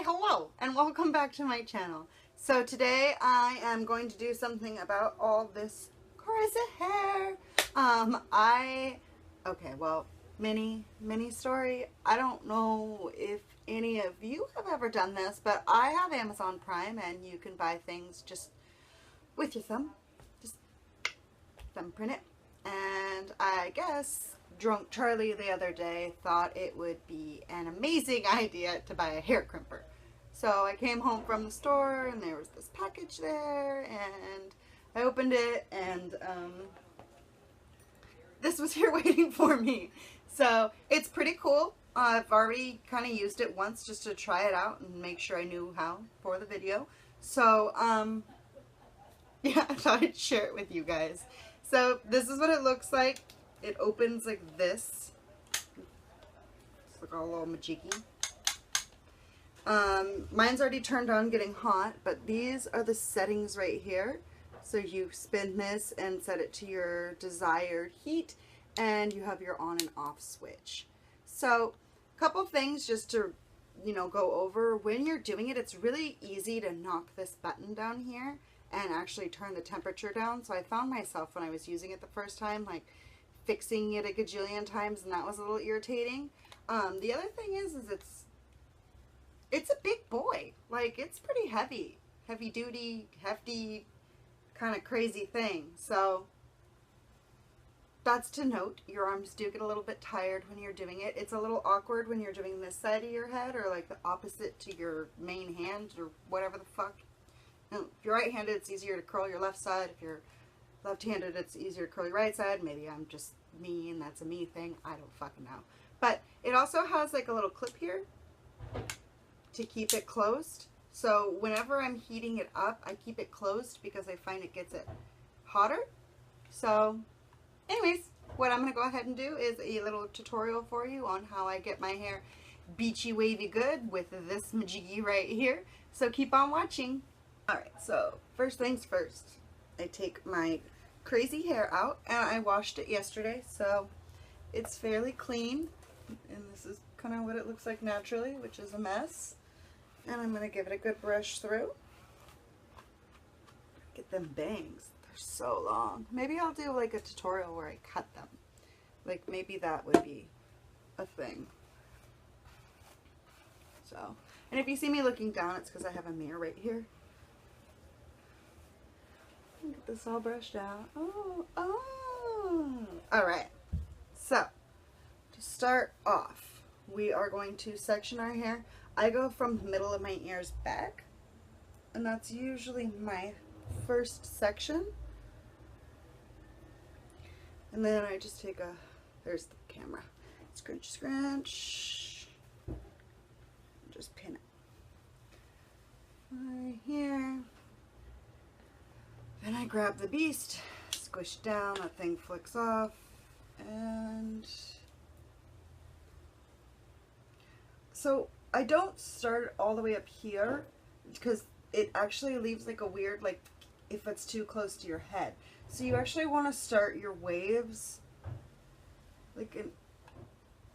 Hi, hello, and welcome back to my channel. So today I am going to do something about all this crazy hair. Okay, well, mini story. I don't know if any of you have ever done this, but I have Amazon Prime and you can buy things just with your thumb. Just thumbprint it. And I guess drunk Charlie the other day thought it would be an amazing idea to buy a hair crimper. So I came home from the store and there was this package there and I opened it and this was here waiting for me. So it's pretty cool. I've already kind of used it once just to try it out and make sure I knew how for the video. So yeah, I thought I'd share it with you guys. So this is what it looks like. It opens like this. It's like all little majiggy. Mine's already turned on getting hot, but these are the settings right here. So you spin this and set it to your desired heat and you have your on and off switch. So a couple things just to, you know, go over. When you're doing it, it's really easy to knock this button down here and actually turn the temperature down. So I found myself when I was using it the first time, like fixing it a gajillion times, and that was a little irritating. The other thing is it's a big boy. Like, it's pretty heavy duty, hefty, kind of crazy thing. So that's to note. Your arms do get a little bit tired when you're doing it. It's a little awkward when you're doing this side of your head or like the opposite to your main hand or whatever the fuck. If you're right-handed, it's easier to curl your left side. If you're left-handed, it's easier to curl your right side. Maybe I'm just me and that's a me thing. I don't fucking know. But it also has like a little clip here to keep it closed. So whenever I'm heating it up, I keep it closed because I find it gets it hotter. So anyways, what I'm going to go ahead and do is a little tutorial for you on how I get my hair beachy wavy good with this majiggy right here. So keep on watching. Alright, so first things first, I take my crazy hair out and I washed it yesterday, so it's fairly clean, and this is kind of what it looks like naturally, which is a mess. And I'm going to give it a good brush through. Get them bangs, they're so long. Maybe I'll do like a tutorial where I cut them. Like maybe that would be a thing. So, and if you see me looking down, it's because I have a mirror right here. Get this all brushed out. Alright, so to start off, we are going to section our hair. I go from the middle of my ears back, and that's usually my first section. And then I just take there's the camera, scrunch, scrunch, and just pin it right here. Then I grab the beast, squish down, that thing flicks off, and so I don't start all the way up here because it actually leaves like a weird, like if it's too close to your head. So you actually want to start your waves like an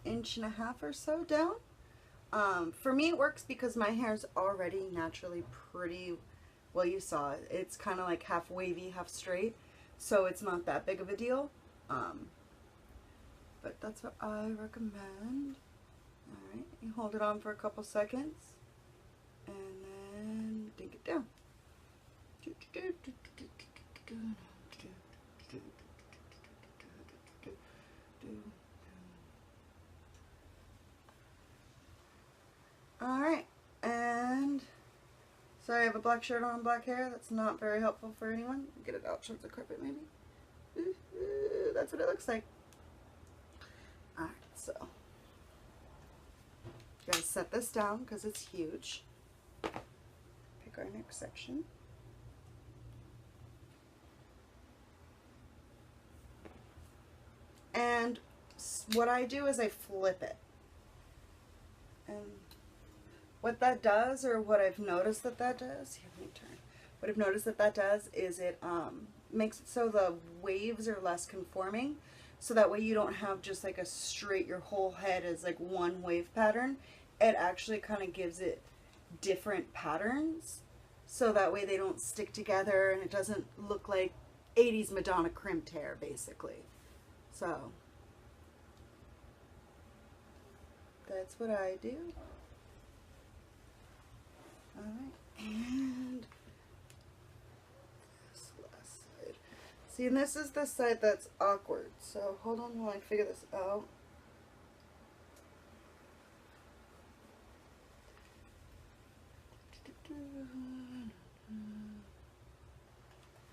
inch and a half or so down. For me it works because my hair is already naturally pretty, well, you saw it. It's kind of like half wavy, half straight, so it's not that big of a deal. But that's what I recommend. Alright, you hold it on for a couple seconds, and then dink it down. Alright, and sorry, I have a black shirt on, black hair. That's not very helpful for anyone. Get it out towards the carpet, maybe. That's what it looks like. Alright, so you gotta set this down because it's huge. Pick our next section. And what I do is I flip it. And what that does, or what I've noticed that does, here, let me turn. What I've noticed that does is it makes it so the waves are less conforming. So that way you don't have just like a straight, your whole head is like one wave pattern. It actually kind of gives it different patterns, so that way they don't stick together and it doesn't look like 80s Madonna crimped hair, basically. So that's what I do. Alright, and this last side. See, and this is the side that's awkward, so hold on while I figure this out.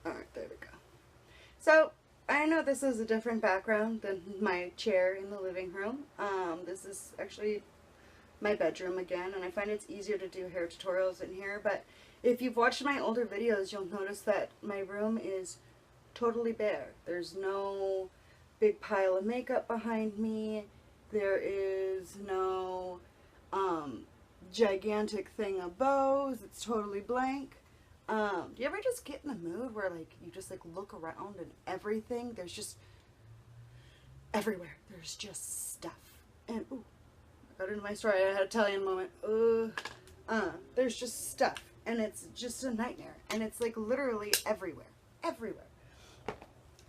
Alright, there we go. So, I know this is a different background than my chair in the living room. This is actually my bedroom again, and I find it's easier to do hair tutorials in here, but if you've watched my older videos, you'll notice that my room is totally bare. There's no big pile of makeup behind me. There is no gigantic thing of bows. It's totally blank. Do you ever just get in the mood where like you just like look around and everything, there's just everywhere, there's just stuff, and ooh, I got into my story, I had to tell you in a moment. There's just stuff, and it's just a nightmare, and it's like literally everywhere,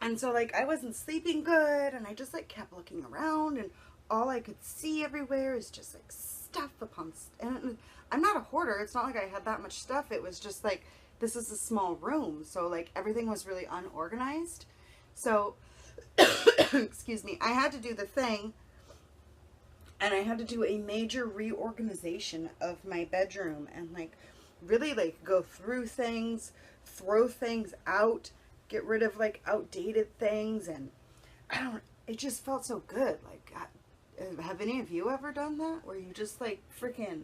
and so like I wasn't sleeping good, and I just like kept looking around, and all I could see everywhere is just like stuff upon and I'm not a hoarder. It's not like I had that much stuff. It was just like, this is a small room, so like everything was really unorganized. So excuse me, I had to do the thing, and I had to do a major reorganization of my bedroom, and like really like go through things, throw things out, get rid of like outdated things, and it just felt so good. Like, have any of you ever done that, where you just like freaking,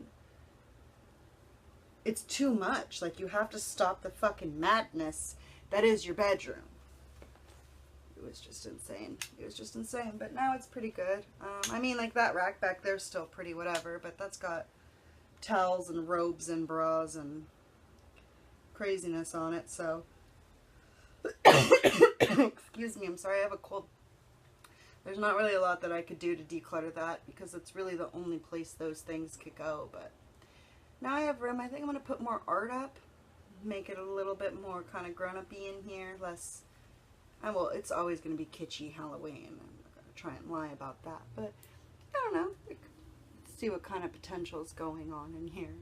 it's too much, like you have to stop the fucking madness that is your bedroom? It was just insane. It was just insane, but now it's pretty good. I mean, like that rack back there's still pretty whatever, but that's got towels and robes and bras and craziness on it, so excuse me, I'm sorry, I have a cold. There's not really a lot that I could do to declutter that, because it's really the only place those things could go. But now I have room. I think I'm going to put more art up, make it a little bit more kind of grown-up-y in here, less, well, it's always going to be kitschy Halloween. I'm not going to try and lie about that, but I don't know. Let's see what kind of potential is going on in here.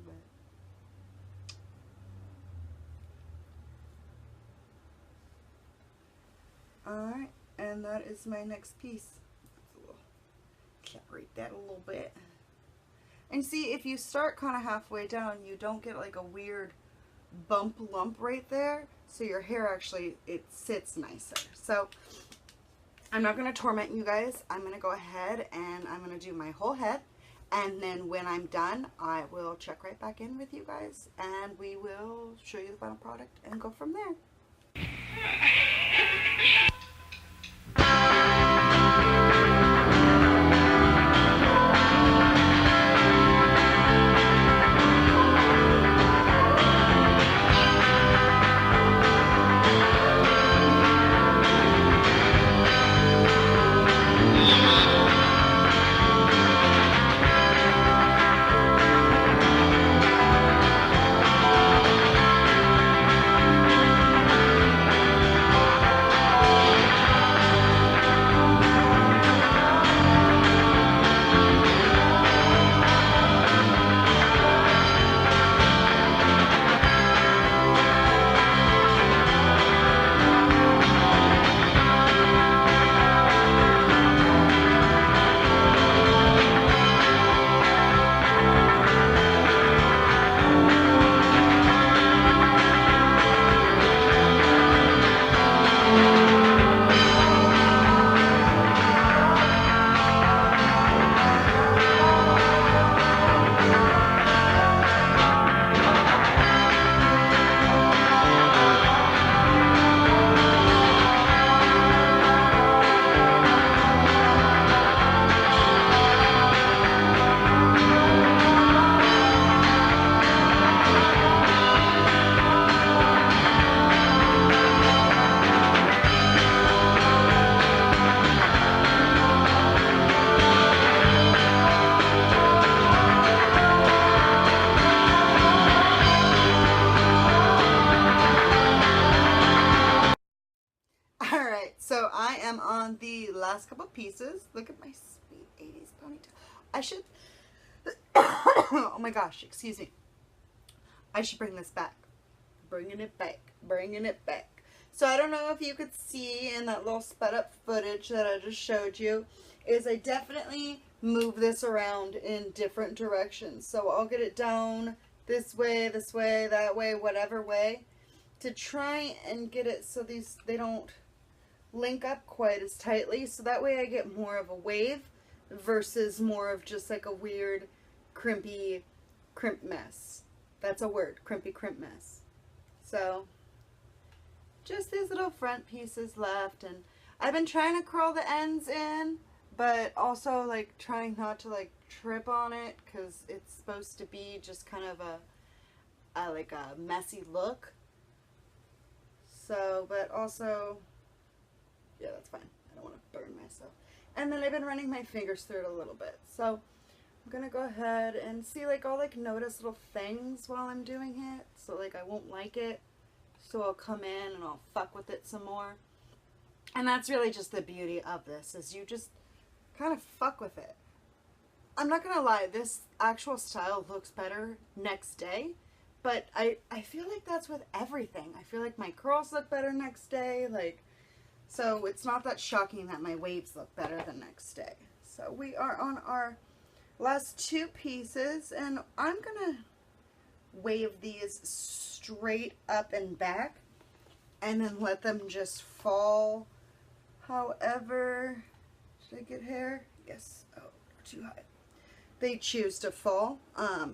But alright. And that is my next piece. Separate that a little bit. And see, if you start kind of halfway down, you don't get like a weird bump lump right there. So your hair actually, it sits nicer. So I'm not going to torment you guys. I'm going to go ahead and I'm going to do my whole head. And then when I'm done, I will check right back in with you guys. And we will show you the final product and go from there. on the last couple pieces. Look at my sweet 80s ponytail. I should, oh my gosh, excuse me. I should bring this back. Bringing it back. Bringing it back. So I don't know if you could see in that little sped up footage that I just showed you, is I definitely move this around in different directions. So I'll get it down this way, that way, whatever way, to try and get it so they don't link up quite as tightly. So that way I get more of a wave versus more of just like a weird crimpy crimp mess. That's a word, crimpy crimp mess. So just these little front pieces left, and I've been trying to curl the ends in, but also like trying not to like trip on it, because it's supposed to be just kind of a like a messy look. So, but also, yeah, that's fine. I don't want to burn myself. And then I've been running my fingers through it a little bit. So I'm gonna go ahead and see, like, I'll like notice little things while I'm doing it. So like I won't like it, so I'll come in and I'll fuck with it some more. And that's really just the beauty of this, is you just kind of fuck with it. I'm not gonna lie, this actual style looks better next day, but I feel like that's with everything. I feel like my curls look better next day, like, so it's not that shocking that my waves look better the next day. So we are on our last two pieces, and I'm gonna wave these straight up and back and then let them just fall however. Should I get hair? Yes. Oh, too high. They choose to fall.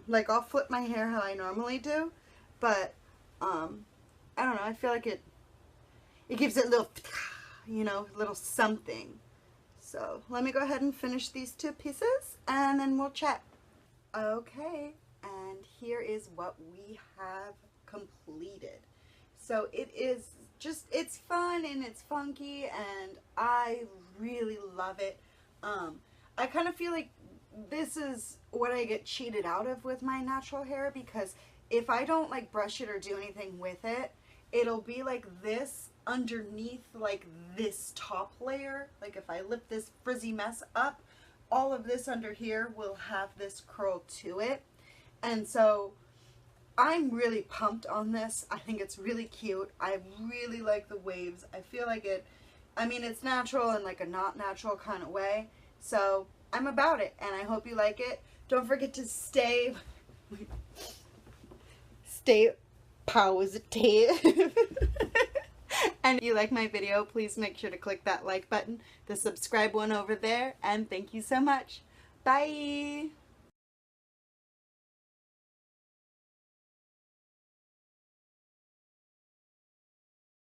Like, I'll flip my hair how I normally do, but I don't know, I feel like it gives it a little, you know, little something. So let me go ahead and finish these two pieces and then we'll chat. Okay, and here is what we have completed. So it is just, it's fun and it's funky and I really love it. I kind of feel like this is what I get cheated out of with my natural hair, because if I don't like brush it or do anything with it, it'll be like this underneath like this top layer. Like if I lift this frizzy mess up, all of this under here will have this curl to it. And so I'm really pumped on this. I think it's really cute. I really like the waves. I feel like it, I mean, it's natural in like a not natural kind of way. So I'm about it, and I hope you like it. Don't forget to stay positive. And if you like my video, please make sure to click that like button, the subscribe one over there, and thank you so much. Bye!